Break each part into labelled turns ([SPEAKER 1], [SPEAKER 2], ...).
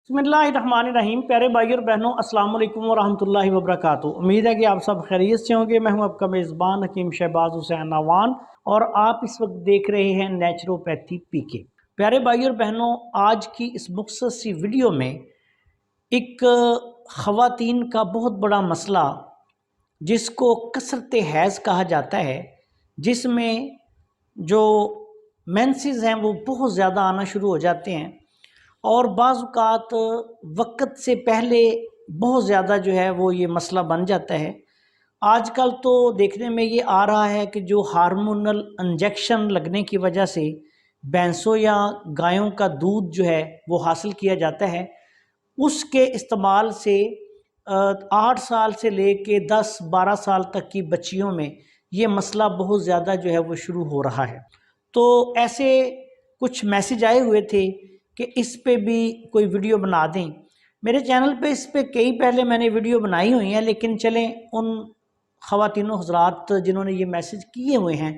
[SPEAKER 1] बिस्मिल्लाहिर्रहमानिर्रहीम। प्यारे भाई और बहनों, अस्सलाम वालेकुम वरहमतुल्लाहि वबरकातुहू। उम्मीद है कि आप सब खैरियत से होंगे। मैं हूं आपका मेज़बान हकीम शहबाज हुसैन नवान और आप इस वक्त देख रहे हैं नेचुरोपैथी पीके। प्यारे भाई और बहनों, आज की इस मुख्तसर सी वीडियो में एक ख़वातीन का बहुत बड़ा मसला जिसको कसरत हैज़ कहा जाता है, जिसमें जो मेंसेस हैं वो बहुत ज़्यादा आना शुरू हो जाते हैं और बाज़ औक़ात वक़्त से पहले बहुत ज़्यादा जो है वो ये मसला बन जाता है। आजकल तो देखने में ये आ रहा है कि जो हार्मोनल इंजेक्शन लगने की वजह से भैंसों या गायों का दूध जो है वो हासिल किया जाता है, उसके इस्तेमाल से 8 साल से लेके 10-12 साल तक की बच्चियों में ये मसला बहुत ज़्यादा जो है वो शुरू हो रहा है। तो ऐसे कुछ मैसेज आए हुए थे कि इस पे भी कोई वीडियो बना दें। मेरे चैनल पे इस पे कई पहले मैंने वीडियो बनाई हुई हैं, लेकिन चलें उन ख़वातीनों हज़रात जिन्होंने ये मैसेज किए हुए हैं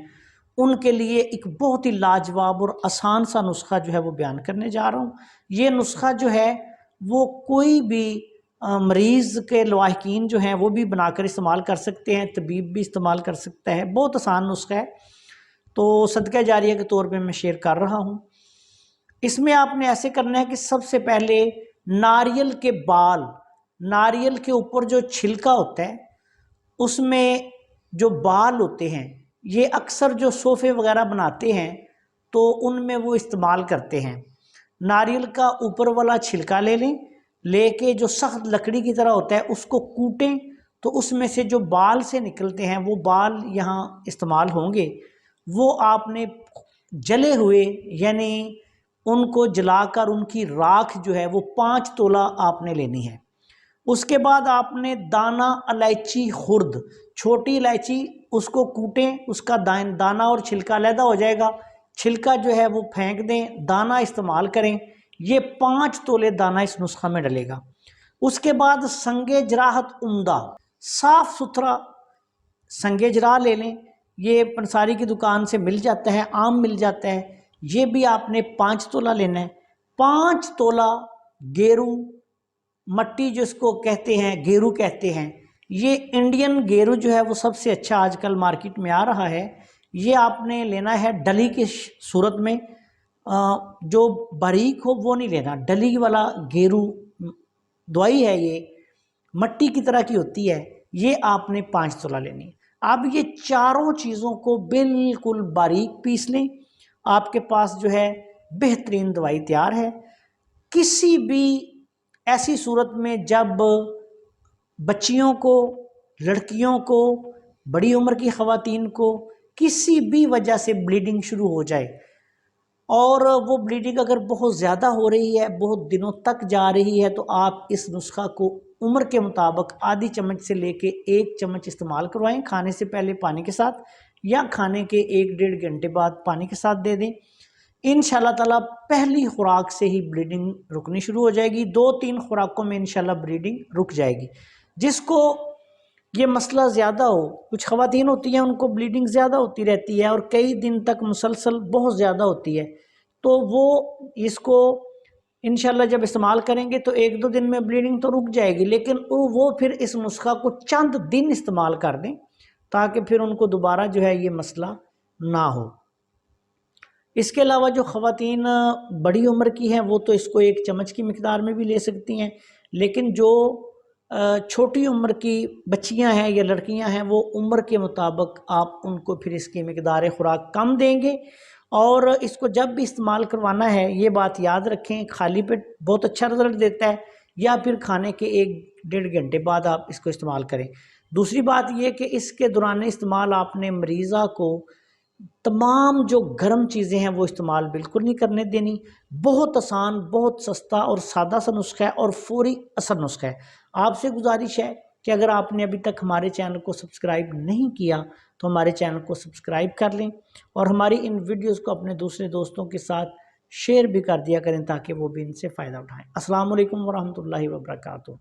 [SPEAKER 1] उनके लिए एक बहुत ही लाजवाब और आसान सा नुस्खा जो है वो बयान करने जा रहा हूँ। ये नुस्खा जो है वो कोई भी मरीज़ के लवाहिकीन जो हैं वो भी बनाकर इस्तेमाल कर सकते हैं, तबीब भी इस्तेमाल कर सकता है। बहुत आसान नुस्खा है, तो सदका जारिया के तौर पे मैं शेयर कर रहा हूँ। इसमें आपने ऐसे करना है कि सबसे पहले नारियल के बाल, नारियल के ऊपर जो छिलका होता है उसमें जो बाल होते हैं, ये अक्सर जो सोफ़े वगैरह बनाते हैं तो उनमें वो इस्तेमाल करते हैं। नारियल का ऊपर वाला छिलका ले लें, लेके जो सख्त लकड़ी की तरह होता है उसको कूटें तो उसमें से जो बाल से निकलते हैं वो बाल यहाँ इस्तेमाल होंगे। वो आपने जले हुए यानी उनको जलाकर उनकी राख जो है वो 5 तोला आपने लेनी है। उसके बाद आपने दाना इलायची खुर्द, छोटी इलायची, उसको कूटें, उसका दाना और छिलका अलहदा हो जाएगा। छिलका जो है वो फेंक दें, दाना इस्तेमाल करें। ये 5 तोले दाना इस नुस्खा में डलेगा। उसके बाद संगे जराहत उम्दा, साफ़ सुथरा संगे जरा ले लें। ये पंसारी की दुकान से मिल जाता है, आम मिल जाता है। ये भी आपने 5 तोला लेना है। 5 तोला गेरू, मट्टी जिसको कहते हैं, गेरू कहते हैं, ये इंडियन गेरू जो है वो सबसे अच्छा आजकल मार्केट में आ रहा है। ये आपने लेना है डली की सूरत में, जो बारीक हो वो नहीं लेना। डली वाला गेरू दवाई है, ये मट्टी की तरह की होती है। ये आपने 5 तोला लेनी है। अब ये चारों चीज़ों को बिल्कुल बारीक पीस लें। आपके पास जो है बेहतरीन दवाई तैयार है। किसी भी ऐसी सूरत में जब बच्चियों को, लड़कियों को, बड़ी उम्र की ख़वातीन को किसी भी वजह से ब्लीडिंग शुरू हो जाए और वो ब्लीडिंग अगर बहुत ज़्यादा हो रही है, बहुत दिनों तक जा रही है, तो आप इस नुस्खा को उम्र के मुताबिक आधी चम्मच से लेके 1 चम्मच इस्तेमाल करवाएं। खाने से पहले पानी के साथ या खाने के 1-1.5 घंटे बाद पानी के साथ दे दें। इंशाल्लाह ताला पहली खुराक से ही ब्लीडिंग रुकनी शुरू हो जाएगी। 2-3 खुराकों में इंशाल्लाह ब्लीडिंग रुक जाएगी। जिसको ये मसला ज़्यादा हो, कुछ ख़वातीन होती हैं उनको ब्लीडिंग ज़्यादा होती रहती है और कई दिन तक मुसलसल बहुत ज़्यादा होती है, तो वो इसको इंशाल्लाह जब इस्तेमाल करेंगे तो 1-2 दिन में ब्लीडिंग तो रुक जाएगी, लेकिन वो फिर इस नुस्खा को चंद दिन इस्तेमाल कर दें ताकि फिर उनको दोबारा जो है ये मसला ना हो। इसके अलावा जो ख़वातीन बड़ी उम्र की हैं वो तो इसको 1 चम्मच की मिक़दार में भी ले सकती हैं, लेकिन जो छोटी उम्र की बच्चियां हैं या लड़कियां हैं वो उम्र के मुताबिक आप उनको फिर इसकी मिक़दार खुराक कम देंगे। और इसको जब भी इस्तेमाल करवाना है ये बात याद रखें, खाली पेट बहुत अच्छा रिज़ल्ट देता है या फिर खाने के 1-1.5 घंटे बाद आप इसको इस्तेमाल करें। दूसरी बात ये कि इसके दौरान इस्तेमाल आपने मरीज़ा को तमाम जो गर्म चीज़ें हैं वो इस्तेमाल बिल्कुल नहीं करने देनी। बहुत आसान, बहुत सस्ता और सादा सा नुस्खा है और फौरी असर नुस्खा है। आपसे गुजारिश है कि अगर आपने अभी तक हमारे चैनल को सब्सक्राइब नहीं किया तो हमारे चैनल को सब्सक्राइब कर लें और हमारी इन वीडियोज़ को अपने दूसरे दोस्तों के साथ शेयर भी कर दिया करें ताकि वो भी इनसे फ़ायदा उठाएँ। अस्सलाम वालेकुम वरहमतुल्लाहि वबरकातुहू।